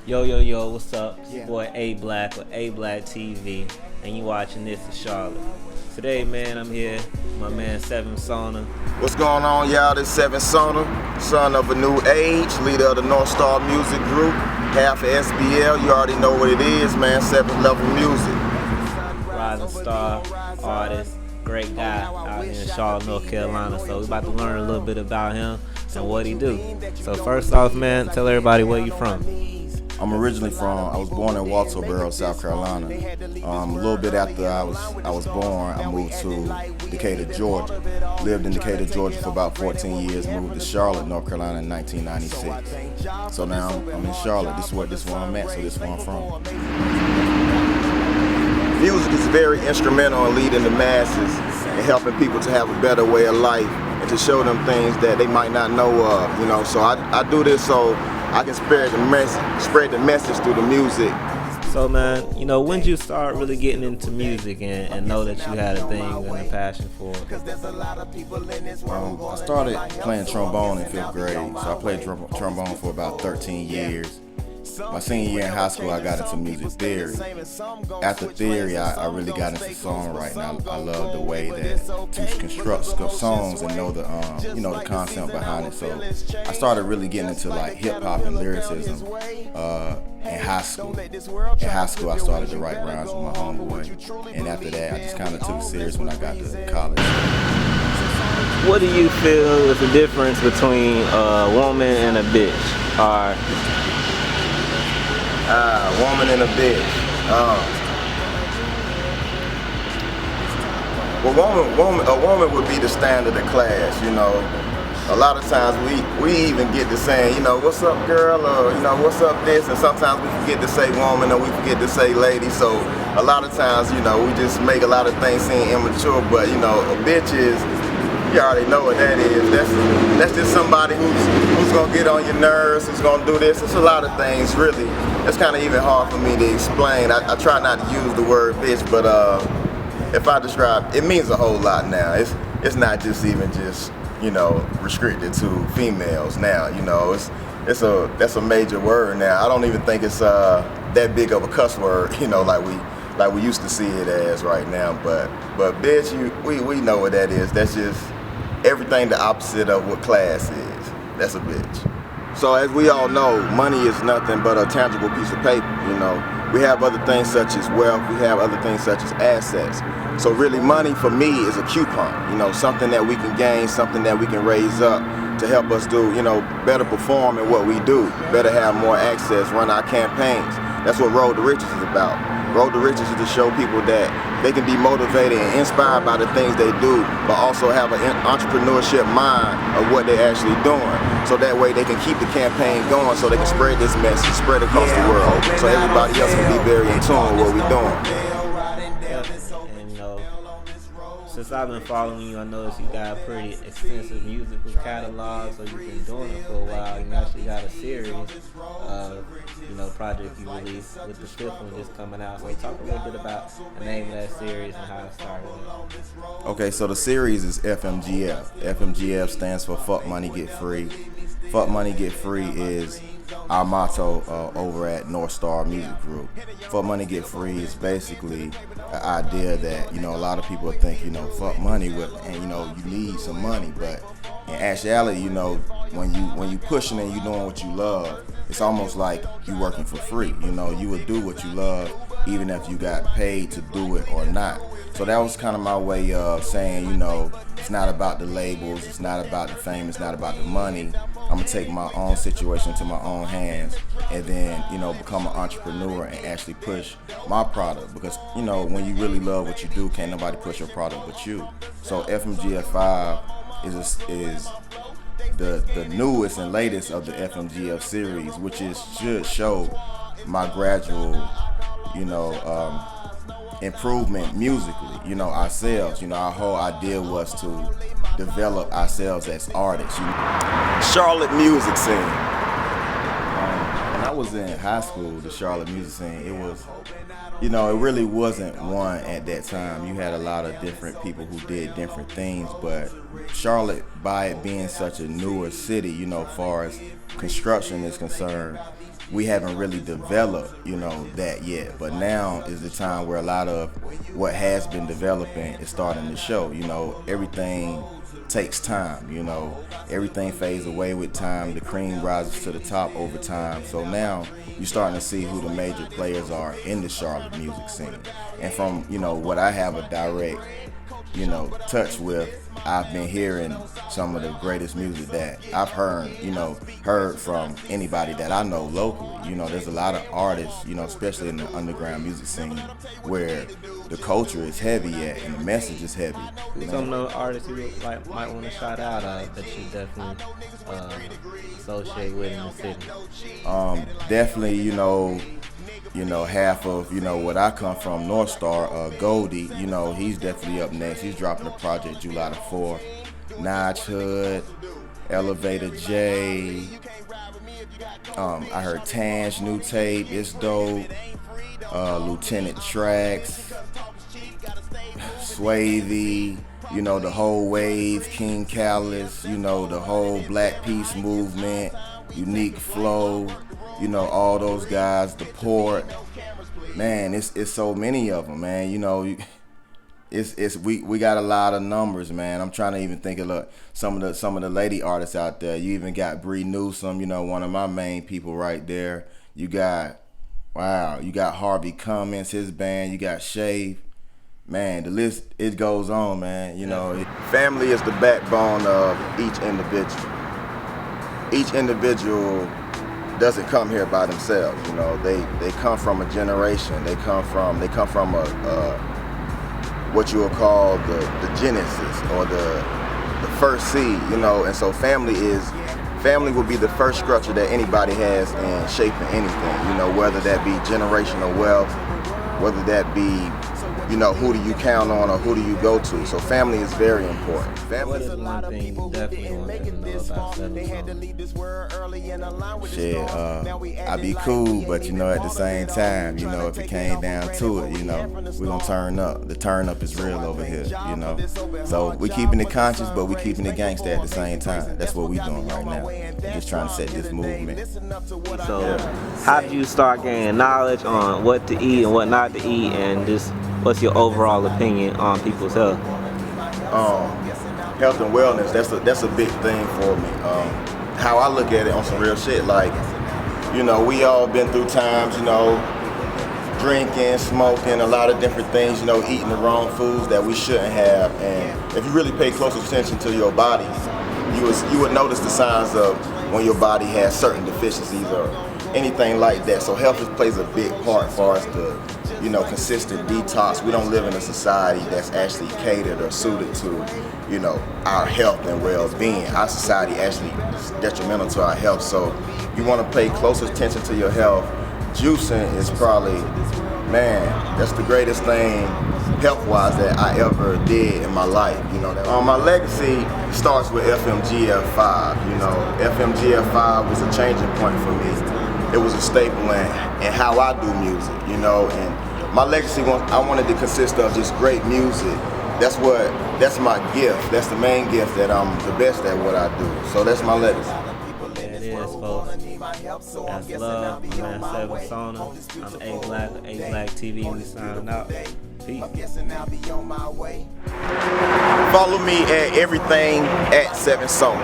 Yo, what's up? It's your boy ABlack with ABlackTV, and you watching This is Charlotte. Today, man, I'm here with my man 7th Soana. What's going on, y'all? This 7th Soana, son of a new age, leader of the North Star Music Group, half of SBL. You already know what it is, man. 7th level music. Rising star, artist, great guy out here in Charlotte, North Carolina. So we're about to learn a little bit about him and what he do. So first off, man, tell everybody where you from. I was born in Walterboro, South Carolina. A little bit after I was born, I moved to Decatur, Georgia. Lived in Decatur, Georgia for about 14 years, moved to Charlotte, North Carolina in 1996. So now I'm in Charlotte. This is where I'm at, so this is where I'm from. Music is very instrumental in leading the masses and helping people to have a better way of life and to show them things that they might not know of, So I do this so I can spread the message through the music. So man, when did you start really getting into music and know that you had a thing and a passion for it? I started playing trombone in 5th grade, so I played trombone for about 13 years. My senior year in high school, I got into music theory. After theory, I really got into songwriting. I love the way that to construct songs and know the the concept behind it. So I started really getting into like hip hop and lyricism in high school. In high school, I started to write rhymes with my homeboy, and after that, I just kind of took it serious when I got to college. What do you feel is the difference between a woman and a bitch? Or woman and a bitch. A woman would be the standard of class, A lot of times we even get to saying, what's up, girl, or what's up, this, and sometimes we forget to say woman or we forget to say lady. So a lot of times, we just make a lot of things seem immature. But a bitch is, you already know what that is. That's just somebody who's gonna get on your nerves, who's gonna do this. It's a lot of things, really. It's kind of even hard for me to explain. I try not to use the word bitch, but if I describe, it means a whole lot now. It's not just even restricted to females now. That's a major word now. I don't even think it's that big of a cuss word, like we used to see it as right now. But bitch, we know what that is. That's just everything the opposite of what class is. That's a bitch. So as we all know, money is nothing but a tangible piece of paper, We have other things such as wealth, we have other things such as assets. So really money for me is a coupon, something that we can gain, something that we can raise up to help us do, better perform in what we do, better have more access, run our campaigns. That's what Road to Riches is about. Road to Riches is to show people that they can be motivated and inspired by the things they do, but also have an entrepreneurship mind of what they're actually doing. So that way they can keep the campaign going, so they can spread this message, spread across the world, so everybody else can be very in tune with what we're doing. Since I've been following you, I noticed you got a pretty extensive musical catalog, so you've been doing it for a while. You actually got a series of, project you released, with the 5th one just coming out. So talk a little bit about the name of that series and how it started. Okay, so the series is FMGF. FMGF stands for Fuck Money Get Free. Fuck Money Get Free is our motto over at North Star Music Group. Fuck Money Get Free is basically an idea that a lot of people think fuck money and you need some money, but in actuality when you pushing and you doing what you love, it's almost like you working for free. You would do what you love even if you got paid to do it or not. So that was kind of my way of saying, it's not about the labels, it's not about the fame, it's not about the money. I'm gonna take my own situation to my own hands and then, become an entrepreneur and actually push my product. Because, when you really love what you do, can't nobody push your product but you. So FMGF 5 is the newest and latest of the FMGF series, which should show my gradual, improvement musically, ourselves. Our whole idea was to develop ourselves as artists. Charlotte music scene. When I was in high school, the Charlotte music scene, it was, it really wasn't one at that time. You had a lot of different people who did different things, but Charlotte, by it being such a newer city, far as construction is concerned, we haven't really developed, you know, that yet. But now is the time where a lot of what has been developing is starting to show. You know, everything takes time, you know. Everything fades away with time. The cream rises to the top over time. So now you're starting to see who the major players are in the Charlotte music scene. And from, you know, what I have a direct, you know, touch with, I've been hearing some of the greatest music that I've heard from anybody that I know locally. You know, there's a lot of artists, you know, especially in the underground music scene, where the culture is heavy at and the message is heavy. Some of the artists you might want to shout out that you definitely associate with in the city. Definitely, you know, half of, you know, what I come from, North Star, Goldie, you know, he's definitely up next. He's dropping a project July the 4th. Notch Hood, Elevator J. I heard Tan's new tape, it's dope. Lieutenant Trax, Swavey, you know, the whole wave, King Callus, you know, the whole Black Peace movement, Unique Flow, you know, all those guys, the Port. Man, it's so many of them, man. You know, we got a lot of numbers, man. I'm trying to even think of some of the lady artists out there. You even got Bree Newsome, you know, one of my main people right there. You got Harvey Cummins, his band. You got Shave. Man, the list, it goes on, man. You know, family is the backbone of each individual. Each individual doesn't come here by themselves. You know, they come from a generation. They come from a what you will call the genesis or the first seed. You know, and so family will be the first structure that anybody has in shaping anything. You know, whether that be generational wealth, whether that be, you know, who do you count on or who do you go to? So family is very important. What is one thing you definitely want them to know about 7th Soana? Shit, I be cool, but you know, at the same time, you know, if it came down to it, you know, we gonna turn up. The turn up is real over here, you know. So we keeping it conscious, but we keeping it gangsta at the same time. That's what we doing right now. We're just trying to set this movement. So, how did you start gaining knowledge on what to eat and what not to eat, and just what's your overall opinion on people's health? Health and wellness, that's a big thing for me. How I look at it on some real shit, like, you know, we all been through times, you know, drinking, smoking, a lot of different things, you know, eating the wrong foods that we shouldn't have. And if you really pay close attention to your body, you would notice the signs of when your body has certain deficiencies or anything like that. So health plays a big part for us to, you know, consistent detox. We don't live in a society that's actually catered or suited to, you know, our health and well-being. Our society actually is detrimental to our health. So you want to pay close attention to your health. Juicing is probably, man, that's the greatest thing health-wise that I ever did in my life. You know, my legacy starts with FMGF5. You know, FMGF5 was a changing point for me. It was a staple in how I do music, you know, and my legacy, I wanted to consist of just great music. That's my gift. That's the main gift, that I'm the best at what I do. So that's my legacy. There it is, folks. That's love. I'm 7th Soana. I'm ABlackTV. We signing out. Peace. Follow me at everything at 7th Soana.